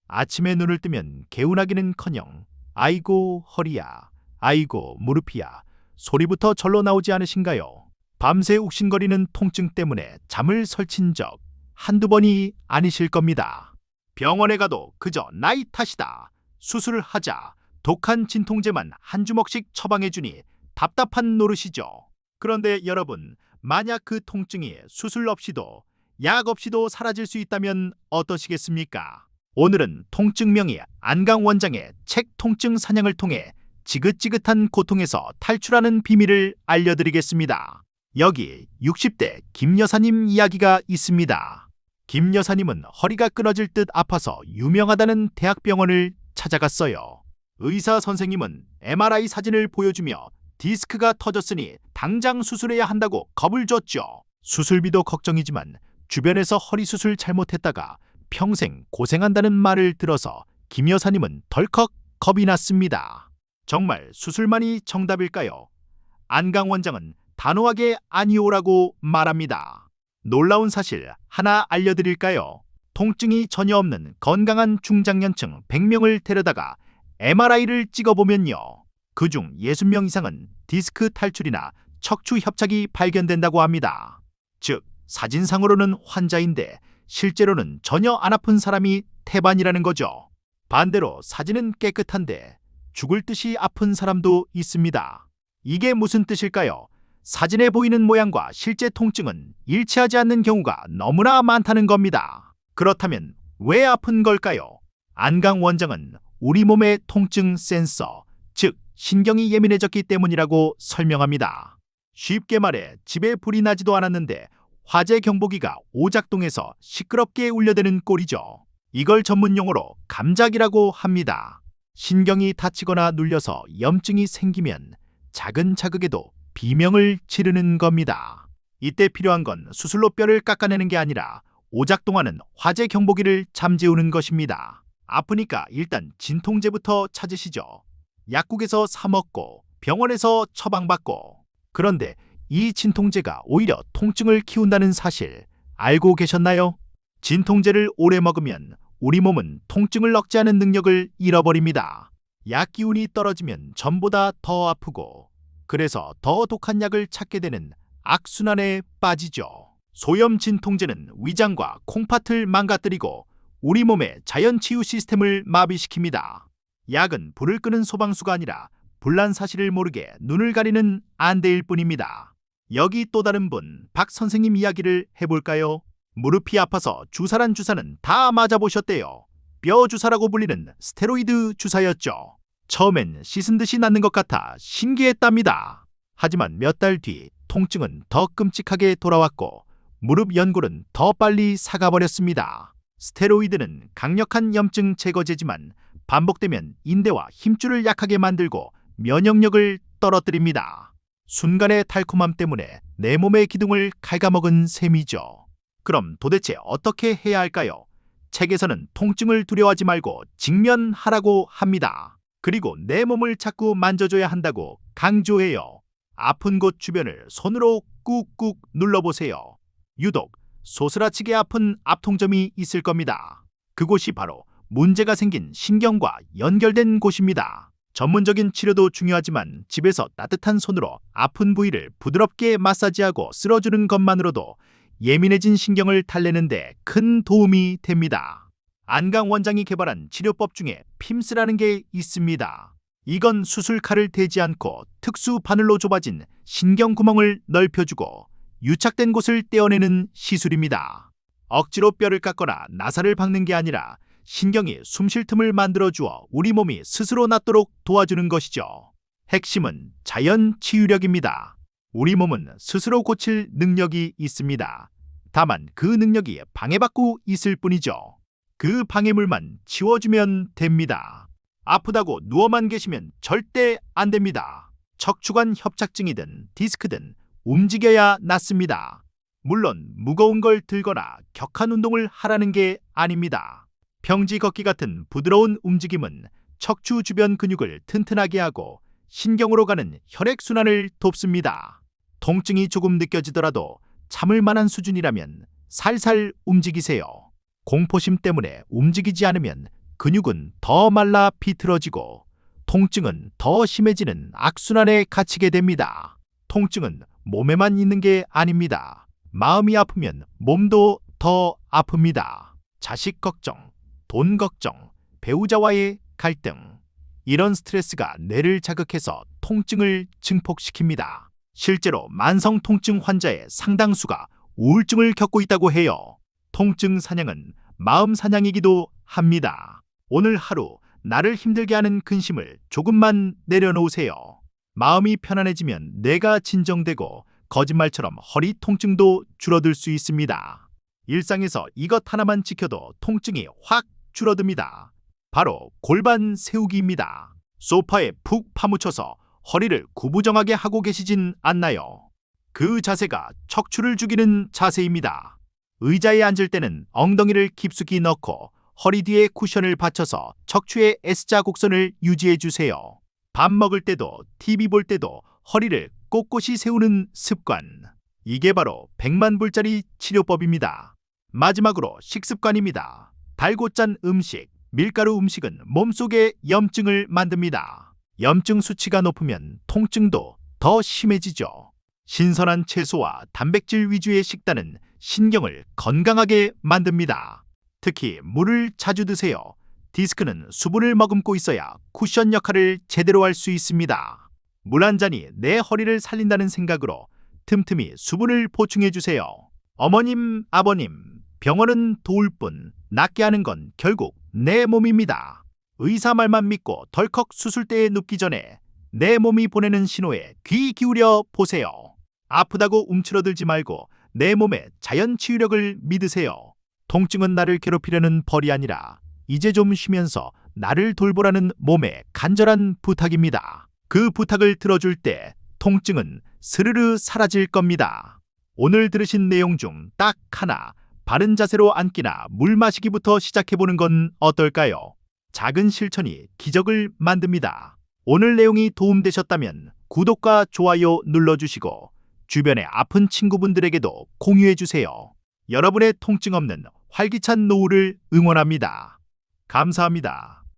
아침에 눈을 뜨면 개운하기는커녕 아이고 허리야, 아이고 무릎이야 소리부터 절로 나오지 않으신가요? 밤새 욱신거리는 통증 때문에 잠을 설친 적 한두 번이 아니실 겁니다. 병원에 가도 그저 나이 탓이다, 수술을 하자, 독한 진통제만 한 주먹씩 처방해주니 답답한 노릇이죠. 그런데 여러분, 만약 그 통증이 수술 없이도 약 없이도 사라질 수 있다면 어떠시겠습니까? 오늘은 통증 명의 안강 원장의 책 통증 사냥을 통해 지긋지긋한 고통에서 탈출하는 비밀을 알려드리겠습니다. 여기 60대 김 여사님 이야기가 있습니다. 김 여사님은 허리가 끊어질 듯 아파서 유명하다는 대학병원을 찾아갔어요. 의사 선생님은 MRI 사진을 보여주며 디스크가 터졌으니 당장 수술해야 한다고 겁을 줬죠. 수술비도 걱정이지만 주변에서 허리 수술 잘못했다가 평생 고생한다는 말을 들어서 김 여사님은 덜컥 겁이 났습니다. 정말 수술만이 정답일까요? 안강 원장은 단호하게 아니오라고 말합니다. 놀라운 사실 하나 알려드릴까요? 통증이 전혀 없는 건강한 중장년층 100명을 데려다가 MRI를 찍어보면요, 그중 60명 이상은 디스크 탈출이나 척추 협착이 발견된다고 합니다. 즉, 사진상으로는 환자인데 실제로는 전혀 안 아픈 사람이 태반이라는 거죠. 반대로 사진은 깨끗한데 죽을 듯이 아픈 사람도 있습니다. 이게 무슨 뜻일까요? 사진에 보이는 모양과 실제 통증은 일치하지 않는 경우가 너무나 많다는 겁니다. 그렇다면 왜 아픈 걸까요? 안강 원장은 우리 몸의 통증 센서, 즉 신경이 예민해졌기 때문이라고 설명합니다. 쉽게 말해 집에 불이 나지도 않았는데 화재 경보기가 오작동해서 시끄럽게 울려대는 꼴이죠. 이걸 전문용어로 감작이라고 합니다. 신경이 다치거나 눌려서 염증이 생기면 작은 자극에도 비명을 지르는 겁니다. 이때 필요한 건 수술로 뼈를 깎아내는 게 아니라 오작동하는 화재 경보기를 잠재우는 것입니다. 아프니까 일단 진통제부터 찾으시죠. 약국에서 사 먹고 병원에서 처방받고. 그런데 이 진통제가 오히려 통증을 키운다는 사실 알고 계셨나요? 진통제를 오래 먹으면 우리 몸은 통증을 억제하는 능력을 잃어버립니다. 약 기운이 떨어지면 전보다 더 아프고, 그래서 더 독한 약을 찾게 되는 악순환에 빠지죠. 소염 진통제는 위장과 콩팥을 망가뜨리고 우리 몸의 자연 치유 시스템을 마비시킵니다. 약은 불을 끄는 소방수가 아니라 불난 사실을 모르게 눈을 가리는 안대일 뿐입니다. 여기 또 다른 분, 박 선생님 이야기를 해볼까요? 무릎이 아파서 주사란 주사는 다 맞아보셨대요. 뼈 주사라고 불리는 스테로이드 주사였죠. 처음엔 씻은 듯이 낫는 것 같아 신기했답니다. 하지만 몇 달 뒤 통증은 더 끔찍하게 돌아왔고 무릎 연골은 더 빨리 삭아버렸습니다. 스테로이드는 강력한 염증 제거제지만 반복되면 인대와 힘줄을 약하게 만들고 면역력을 떨어뜨립니다. 순간의 달콤함 때문에 내 몸의 기둥을 갉아먹은 셈이죠. 그럼 도대체 어떻게 해야 할까요? 책에서는 통증을 두려워하지 말고 직면하라고 합니다. 그리고 내 몸을 자꾸 만져줘야 한다고 강조해요. 아픈 곳 주변을 손으로 꾹꾹 눌러보세요. 유독 소스라치게 아픈 앞통점이 있을 겁니다. 그곳이 바로 문제가 생긴 신경과 연결된 곳입니다. 전문적인 치료도 중요하지만 집에서 따뜻한 손으로 아픈 부위를 부드럽게 마사지하고 쓸어주는 것만으로도 예민해진 신경을 달래는데 큰 도움이 됩니다. 안강 원장이 개발한 치료법 중에 핌스라는 게 있습니다. 이건 수술칼을 대지 않고 특수 바늘로 좁아진 신경구멍을 넓혀주고 유착된 곳을 떼어내는 시술입니다. 억지로 뼈를 깎거나 나사를 박는 게 아니라 신경이 숨쉴 틈을 만들어주어 우리 몸이 스스로 낫도록 도와주는 것이죠. 핵심은 자연 치유력입니다. 우리 몸은 스스로 고칠 능력이 있습니다. 다만 그 능력이 방해받고 있을 뿐이죠. 그 방해물만 치워주면 됩니다. 아프다고 누워만 계시면 절대 안 됩니다. 척추관 협착증이든 디스크든 움직여야 낫습니다. 물론 무거운 걸 들거나 격한 운동을 하라는 게 아닙니다. 평지 걷기 같은 부드러운 움직임은 척추 주변 근육을 튼튼하게 하고 신경으로 가는 혈액순환을 돕습니다. 통증이 조금 느껴지더라도 참을 만한 수준이라면 살살 움직이세요. 공포심 때문에 움직이지 않으면 근육은 더 말라 비틀어지고 통증은 더 심해지는 악순환에 갇히게 됩니다. 통증은 몸에만 있는 게 아닙니다. 마음이 아프면 몸도 더 아픕니다. 자식 걱정, 돈 걱정, 배우자와의 갈등. 이런 스트레스가 뇌를 자극해서 통증을 증폭시킵니다. 실제로 만성 통증 환자의 상당수가 우울증을 겪고 있다고 해요. 통증 사냥은 마음 사냥이기도 합니다. 오늘 하루 나를 힘들게 하는 근심을 조금만 내려놓으세요. 마음이 편안해지면 뇌가 진정되고 거짓말처럼 허리 통증도 줄어들 수 있습니다. 일상에서 이것 하나만 지켜도 통증이 확 줄어듭니다. 바로 골반 세우기입니다. 소파에 푹 파묻혀서 허리를 구부정하게 하고 계시진 않나요? 그 자세가 척추를 죽이는 자세입니다. 의자에 앉을 때는 엉덩이를 깊숙이 넣고 허리 뒤에 쿠션을 받쳐서 척추의 S자 곡선을 유지해 주세요. 밥 먹을 때도 TV 볼 때도 허리를 꼿꼿이 세우는 습관. 이게 바로 100만 불짜리 치료법입니다. 마지막으로 식습관입니다. 달고 짠 음식, 밀가루 음식은 몸속에 염증을 만듭니다. 염증 수치가 높으면 통증도 더 심해지죠. 신선한 채소와 단백질 위주의 식단은 신경을 건강하게 만듭니다. 특히 물을 자주 드세요. 디스크는 수분을 머금고 있어야 쿠션 역할을 제대로 할 수 있습니다. 물 한 잔이 내 허리를 살린다는 생각으로 틈틈이 수분을 보충해 주세요. 어머님, 아버님, 병원은 도울 뿐 낫게 하는 건 결국 내 몸입니다. 의사 말만 믿고 덜컥 수술대에 눕기 전에 내 몸이 보내는 신호에 귀 기울여 보세요. 아프다고 움츠러들지 말고 내 몸의 자연 치유력을 믿으세요. 통증은 나를 괴롭히려는 벌이 아니라 이제 좀 쉬면서 나를 돌보라는 몸의 간절한 부탁입니다. 그 부탁을 들어줄 때 통증은 스르르 사라질 겁니다. 오늘 들으신 내용 중 딱 하나, 바른 자세로 앉기나 물 마시기부터 시작해보는 건 어떨까요? 작은 실천이 기적을 만듭니다. 오늘 내용이 도움되셨다면 구독과 좋아요 눌러주시고 주변의 아픈 친구분들에게도 공유해주세요. 여러분의 통증 없는 활기찬 노후를 응원합니다. 감사합니다.